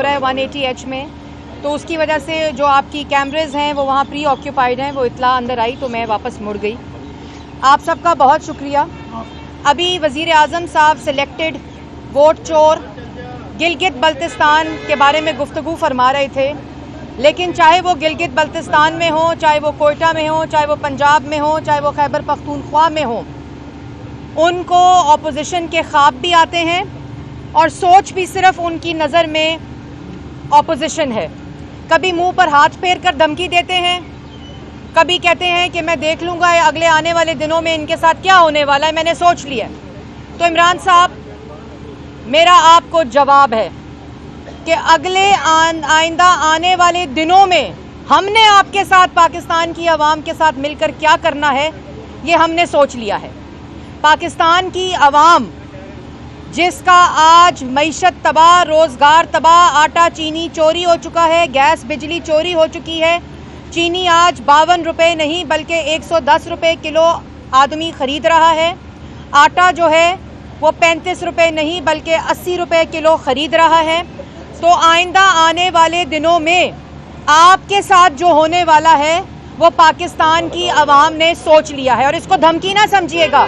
ہو رہا ہے 180H میں, تو اس کی وجہ سے جو آپ کی کیمرز ہیں وہ وہاں پری آکیوپائڈ ہیں, وہ اطلاع اندر آئی تو میں واپس مڑ گئی. آپ سب کا بہت شکریہ. ابھی وزیر اعظم صاحب سلیکٹڈ ووٹ چور گلگت بلتستان کے بارے میں گفتگو فرما رہے تھے, لیکن چاہے وہ گلگت بلتستان میں ہوں, چاہے وہ کوئٹہ میں ہوں, چاہے وہ پنجاب میں ہوں, چاہے وہ خیبر پختونخوا میں ہوں, ان کو اپوزیشن کے خواب بھی آتے ہیں اور سوچ بھی صرف ان کی نظر میں اپوزیشن ہے. کبھی منہ پر ہاتھ پھیر کر دھمکی دیتے ہیں, کبھی کہتے ہیں کہ میں دیکھ لوں گا اگلے آنے والے دنوں میں ان کے ساتھ کیا ہونے والا ہے, میں نے سوچ لیا. تو عمران صاحب, میرا آپ کو جواب ہے کہ اگلے آئندہ آنے والے دنوں میں ہم نے آپ کے ساتھ, پاکستان کی عوام کے ساتھ مل کر کیا کرنا ہے یہ ہم نے سوچ لیا ہے. پاکستان کی عوام جس کا آج معیشت تباہ, روزگار تباہ, آٹا چینی چوری ہو چکا ہے, گیس بجلی چوری ہو چکی ہے, چینی آج 52 روپے نہیں بلکہ 110 روپے کلو آدمی خرید رہا ہے, آٹا جو ہے وہ 35 روپے نہیں بلکہ 80 روپے کلو خرید رہا ہے. تو آئندہ آنے والے دنوں میں آپ کے ساتھ جو ہونے والا ہے وہ پاکستان کی عوام نے سوچ لیا ہے, اور اس کو دھمکی نہ سمجھیے گا.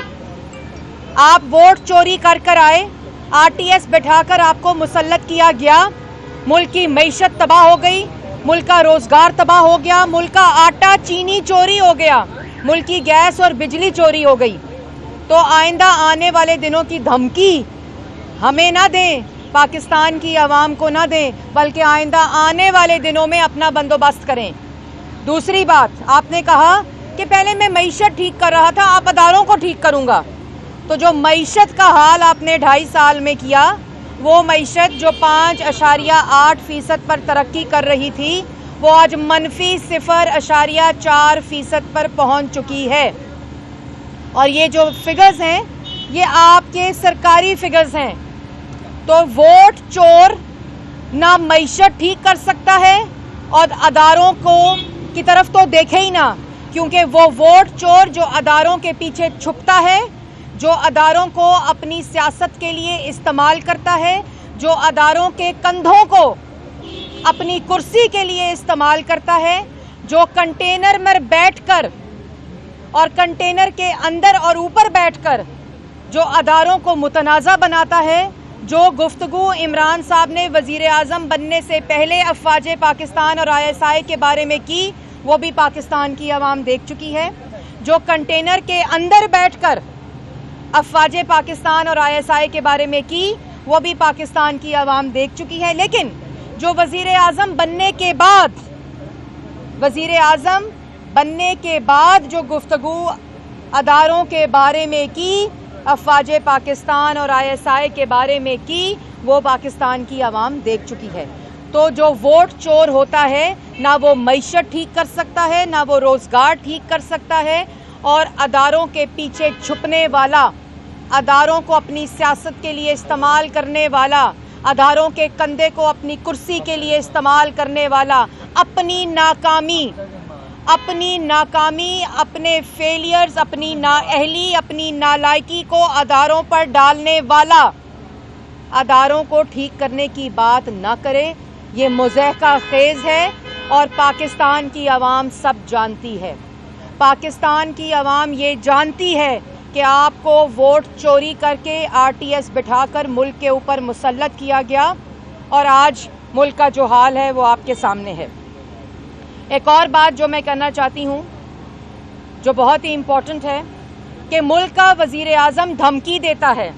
آپ ووٹ چوری کر آئے, RTS بٹھا کر آپ کو مسلط کیا گیا, ملک کی معیشت تباہ ہو گئی, ملک کا روزگار تباہ ہو گیا, ملک کا آٹا چینی چوری ہو گیا, ملک کی گیس اور بجلی چوری ہو گئی. تو آئندہ آنے والے دنوں کی دھمکی ہمیں نہ دیں, پاکستان کی عوام کو نہ دیں, بلکہ آئندہ آنے والے دنوں میں اپنا بندوبست کریں. دوسری بات, آپ نے کہا کہ پہلے میں معیشت ٹھیک کر رہا تھا, آپ اداروں کو ٹھیک کروں گا. تو جو معیشت کا حال آپ نے 2.5 سال میں کیا, وہ معیشت جو 5.8% پر ترقی کر رہی تھی وہ آج -0.4% پر پہنچ چکی ہے. اور یہ جو فگرز ہیں یہ آپ کے سرکاری فگرز ہیں. تو ووٹ چور نہ معیشت ٹھیک کر سکتا ہے اور اداروں کو کی طرف تو دیکھے ہی نہ, کیونکہ وہ ووٹ چور جو اداروں کے پیچھے چھپتا ہے, جو اداروں کو اپنی سیاست کے لیے استعمال کرتا ہے, جو اداروں کے کندھوں کو اپنی کرسی کے لیے استعمال کرتا ہے, جو کنٹینر میں بیٹھ کر اور کنٹینر کے اندر اور اوپر بیٹھ کر جو اداروں کو متنازع بناتا ہے. جو گفتگو عمران صاحب نے وزیر اعظم بننے سے پہلے افواج پاکستان اور ISI کے بارے میں کی وہ بھی پاکستان کی عوام دیکھ چکی ہے. جو کنٹینر کے اندر بیٹھ کر افواج پاکستان اور ISI کے بارے میں کی وہ بھی پاکستان کی عوام دیکھ چکی ہے. لیکن جو وزیر اعظم بننے کے بعد جو گفتگو اداروں کے بارے میں کی, افواج پاکستان اور ISI کے بارے میں کی, وہ پاکستان کی عوام دیکھ چکی ہے. تو جو ووٹ چور ہوتا ہے نہ وہ معیشت ٹھیک کر سکتا ہے, نہ وہ روزگار ٹھیک کر سکتا ہے, اور اداروں کے پیچھے چھپنے والا, اداروں کو اپنی سیاست کے لیے استعمال کرنے والا, اداروں کے کندھے کو اپنی کرسی کے لیے استعمال کرنے والا, اپنی ناکامی, اپنے فیلیئرز, اپنی نااہلی, اپنی نالائکی کو اداروں پر ڈالنے والا, اداروں کو ٹھیک کرنے کی بات نہ کرے. یہ مضحکہ خیز ہے اور پاکستان کی عوام سب جانتی ہے. پاکستان کی عوام یہ جانتی ہے کہ آپ کو ووٹ چوری کر کے RTS بٹھا کر ملک کے اوپر مسلط کیا گیا, اور آج ملک کا جو حال ہے وہ آپ کے سامنے ہے. ایک اور بات جو میں کرنا چاہتی ہوں جو بہت ہی امپورٹنٹ ہے کہ ملک کا وزیر اعظم دھمکی دیتا ہے,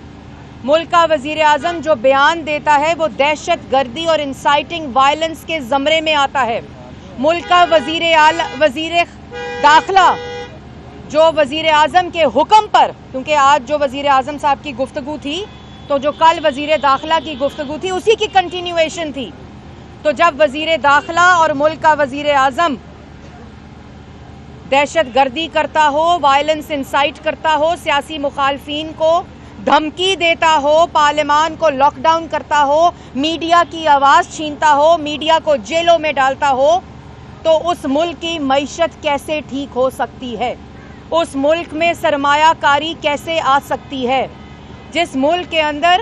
ملک کا وزیر اعظم جو بیان دیتا ہے وہ دہشت گردی اور انسائٹنگ وائلنس کے زمرے میں آتا ہے. ملک کا وزیر داخلہ جو وزیر اعظم کے حکم پر, کیونکہ آج جو وزیر اعظم صاحب کی گفتگو تھی تو جو کل وزیر داخلہ کی گفتگو تھی اسی کی کنٹینیویشن تھی. تو جب وزیر داخلہ اور ملک کا وزیر اعظم دہشت گردی کرتا ہو, وائلنس انسائٹ کرتا ہو, سیاسی مخالفین کو دھمکی دیتا ہو, پارلیمان کو لاک ڈاؤن کرتا ہو, میڈیا کی آواز چھینتا ہو, میڈیا کو جیلوں میں ڈالتا ہو, تو اس ملک کی معیشت کیسے ٹھیک ہو سکتی ہے؟ اس ملک میں سرمایہ کاری کیسے آ سکتی ہے؟ جس ملک کے اندر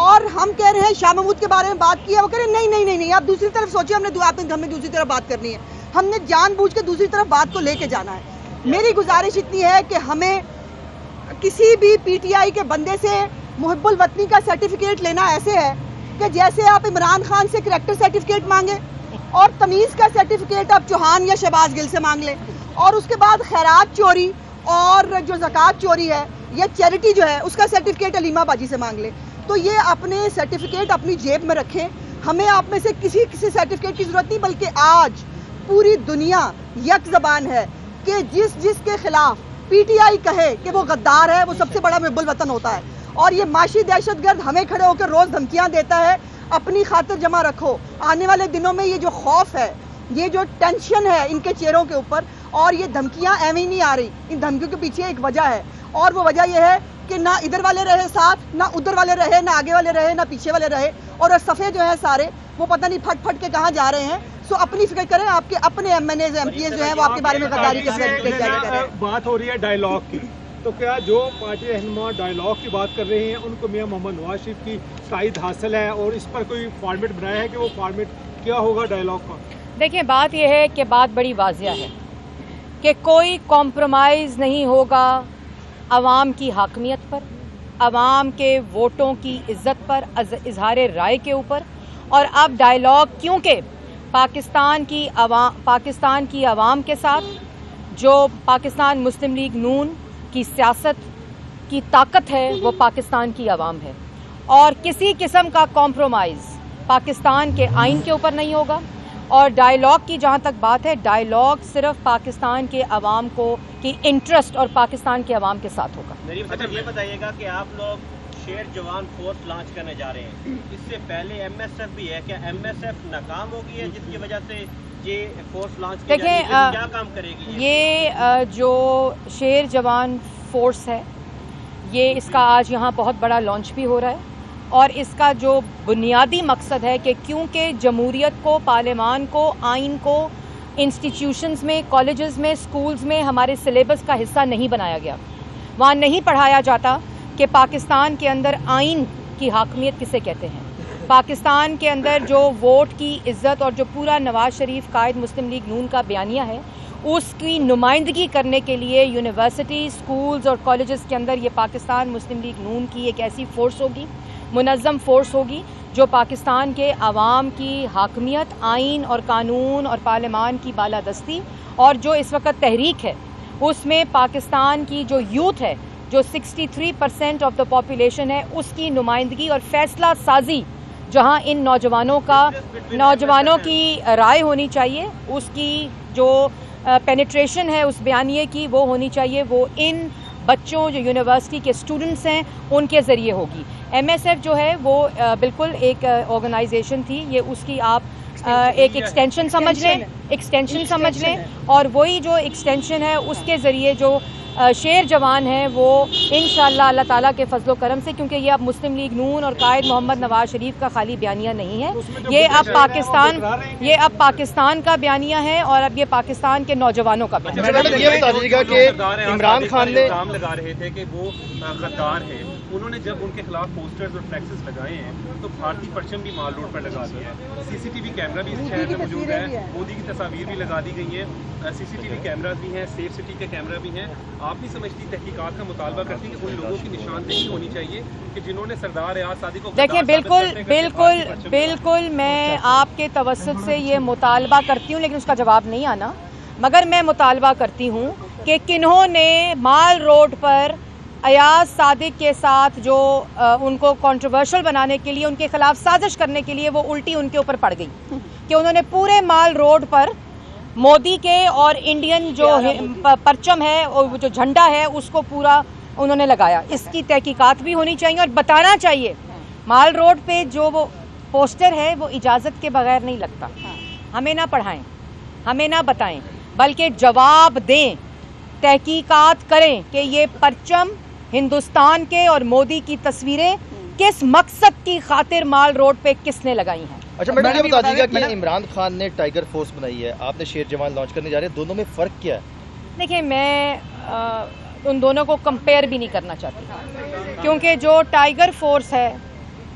اور ہم کہہ رہے ہیں شاہ محمود کے بارے میں بات کی ہے, وہ کہہ رہے ہیں نہیں, آپ دوسری طرف سوچیں, ہمیں دوسری طرف بات کرنی ہے, ہم نے جان بوجھ کے دوسری طرف بات کو لے کے جانا ہے. میری گزارش اتنی ہے کہ ہمیں کسی بھی پی ٹی آئی کے بندے سے محب الوطنی کا سرٹیفکیٹ لینا ایسے ہے کہ جیسے آپ عمران خان سے کریکٹر سرٹیفکیٹ مانگیں اور تمیز کا سرٹیفکیٹ آپ چوہان یا شہباز گل سے مانگ لیں, اور اس کے بعد خیرات چوری اور جو زکوٰۃ چوری ہے یا چیریٹی جو ہے اس کا سرٹیفکیٹ علیمہ باجی سے مانگ لیں. تو یہ اپنے سرٹیفکیٹ اپنی جیب میں رکھیں. ہمیں آپ میں سے کسی سرٹیفکیٹ کی ضرورت نہیں, بلکہ آج پوری دنیا یک زبان ہے کہ جس کے خلاف پی ٹی آئی کہے کہ وہ غدار ہے, وہ سب سے بڑا محب الوطن ہوتا ہے. اور یہ معاشی دہشت گرد ہمیں کھڑے ہو کر روز دھمکیاں دیتا ہے. اپنی خاطر جمع رکھو, آنے والے دنوں میں یہ جو خوف ہے, یہ جو ٹینشن ہے ان کے چہروں کے اوپر, اور یہ دھمکیاں ایویں ہی نہیں آ رہی, ان دھمکیوں کے پیچھے ایک وجہ ہے, اور وہ وجہ یہ ہے کہ نہ ادھر والے رہے ساتھ, نہ ادھر والے رہے, نہ آگے والے رہے, نہ پیچھے والے رہے, اور صفحے جو ہیں سارے وہ پتہ نہیں پھٹ کے کہاں جا رہے ہیں. سو اپنی فکر کریں, آپ کے اپنے M N As M P As جو ہیں وہ آپ کے بارے میں غداری کے سرٹیفکیٹ جاری کر رہے ہیں. بات ہو رہی ہے ڈائیلاگ کی, تو کیا جو پارٹی رہنما ڈائیلاگ کی بات کر رہے ہیں ان کو میاں محمد نواز شریف کی تائید حاصل ہے, اور اس پر کوئی فارمیٹ بنایا ہے کہ وہ فارمیٹ کیا ہوگا ڈائیلاگ کا؟ دیکھیں, بات یہ ہے کہ بات بڑی واضح ہے کہ کوئی کمپرومائز نہیں ہوگا عوام کی حاکمیت پر, عوام کے ووٹوں کی عزت پر, اظہار رائے کے اوپر. اور اب ڈائیلاگ کیونکہ پاکستان کی عوام کے ساتھ جو پاکستان مسلم لیگ نون کی سیاست کی طاقت ہے وہ پاکستان کی عوام ہے, اور کسی قسم کا کمپرومائز پاکستان کے آئین کے اوپر نہیں ہوگا. اور ڈائیلاگ کی جہاں تک بات ہے, ڈائیلاگ صرف پاکستان کے عوام کی انٹرسٹ اور پاکستان کے عوام کے ساتھ ہوگا. اچھا, یہ بتائیے گا کہ آپ لوگ شیر جوان فورس لانچ کرنے جا رہے ہیں, اس سے پہلے ایم ایس ایف بھی ہے, کیا ایم ایس ایف ناکام ہو گئی ہے جس کی وجہ سے یہ فورس لانچ کی جا رہی ہے, کیا کام کرے گی یہ جو شیر جوان فورس ہے, یہ اس کا آج یہاں بہت بڑا لانچ بھی ہو رہا ہے, اور اس کا جو بنیادی مقصد ہے کہ کیونکہ جمہوریت کو, پارلیمان کو, آئین کو انسٹیٹیوشنز میں, کالجز میں, سکولز میں ہمارے سلیبس کا حصہ نہیں بنایا گیا. وہاں نہیں پڑھایا جاتا کہ پاکستان کے اندر آئین کی حاکمیت کسے کہتے ہیں. پاکستان کے اندر جو ووٹ کی عزت اور جو پورا نواز شریف قائد مسلم لیگ نون کا بیانیہ ہے, اس کی نمائندگی کرنے کے لیے یونیورسٹی, سکولز اور کالجز کے اندر یہ پاکستان مسلم لیگ نون کی ایک ایسی فورس ہوگی, منظم فورس ہوگی, جو پاکستان کے عوام کی حاکمیت, آئین اور قانون اور پارلیمان کی بالادستی, اور جو اس وقت تحریک ہے اس میں پاکستان کی جو یوتھ ہے, جو 63% آف دا پاپولیشن ہے, اس کی نمائندگی اور فیصلہ سازی جہاں ان نوجوانوں کی رائے ہونی چاہیے, اس کی جو پینیٹریشن ہے اس بیانیے کی وہ ہونی چاہیے, وہ ان بچوں جو یونیورسٹی کے اسٹوڈنٹس ہیں ان کے ذریعے ہوگی. ایم ایس ایف جو ہے وہ بالکل ایک آرگنائزیشن تھی, یہ اس کی آپ ایک ایکسٹینشن سمجھ لیں, اور وہی جو ایکسٹینشن ہے اس کے ذریعے جو شیر جوان ہیں وہ انشاءاللہ اللہ تعالیٰ کے فضل و کرم سے, کیونکہ یہ اب مسلم لیگ نون اور قائد محمد نواز شریف کا خالی بیانیہ نہیں ہے, یہ اب پاکستان کا بیانیہ ہے, اور اب یہ پاکستان کے نوجوانوں کا بیانیہ ہے. یہ بتا دیجیے گا کہ عمران خان نے الزام لگا رہے تھے کہ وہ غدار ہیں, انہوں نے جب ان کے خلاف پوسٹرز اور فلیکسز لگائے ہیں تو بھارتی پرچم بھی مال روڈ پر لگا دیا ہے, سی سی ٹی وی کیمرہ بھی اس شہر میں موجود ہے, مودی کی تصاویر بھی لگا دی گئی ہیں, سی سی ٹی وی کیمراز بھی ہیں, سیف سٹی کے کیمرہ بھی ہیں. آپ نہیں سمجھتی تحقیقات کا مطالبہ کرتی کہ ان لوگوں کی نشاندہی ہونی چاہیے کہ جنہوں نے سردار ریاض سعدی کو؟ دیکھیں, بالکل میں آپ کے توسط سے یہ مطالبہ کرتی ہوں, لیکن اس کا جواب نہیں آنا, مگر میں مطالبہ کرتی ہوں کہ کنہوں نے مال روڈ پر ایاز صادق کے ساتھ جو ان کو کنٹروورشل بنانے کے لیے, ان کے خلاف سازش کرنے کے لیے وہ الٹی ان کے اوپر پڑ گئی کہ انہوں نے پورے مال روڈ پر مودی کے اور انڈین جو پرچم ہے اور جو جھنڈا ہے اس کو پورا انہوں نے لگایا. اس کی تحقیقات بھی ہونی چاہیے اور بتانا چاہیے مال روڈ پہ جو وہ پوسٹر ہے وہ اجازت کے بغیر نہیں لگتا. ہمیں نہ پڑھائیں, ہمیں نہ بتائیں, بلکہ جواب دیں, تحقیقات کریں کہ یہ پرچم ہندوستان کے اور مودی کی تصویریں کس مقصد کی خاطر مال روڈ پہ کس نے لگائی ہیں. اچھا میڈم, یہ بتا دیجیے گا کہ عمران خان نے ٹائیگر فورس بنائی ہے, آپ نے شیر جوان لانچ کرنے جا رہے ہیں, دونوں میں فرق کیا ہے؟ دیکھیں, میں ان دونوں کو کمپیئر بھی نہیں کرنا چاہتی, کیونکہ جو ٹائیگر فورس ہے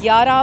11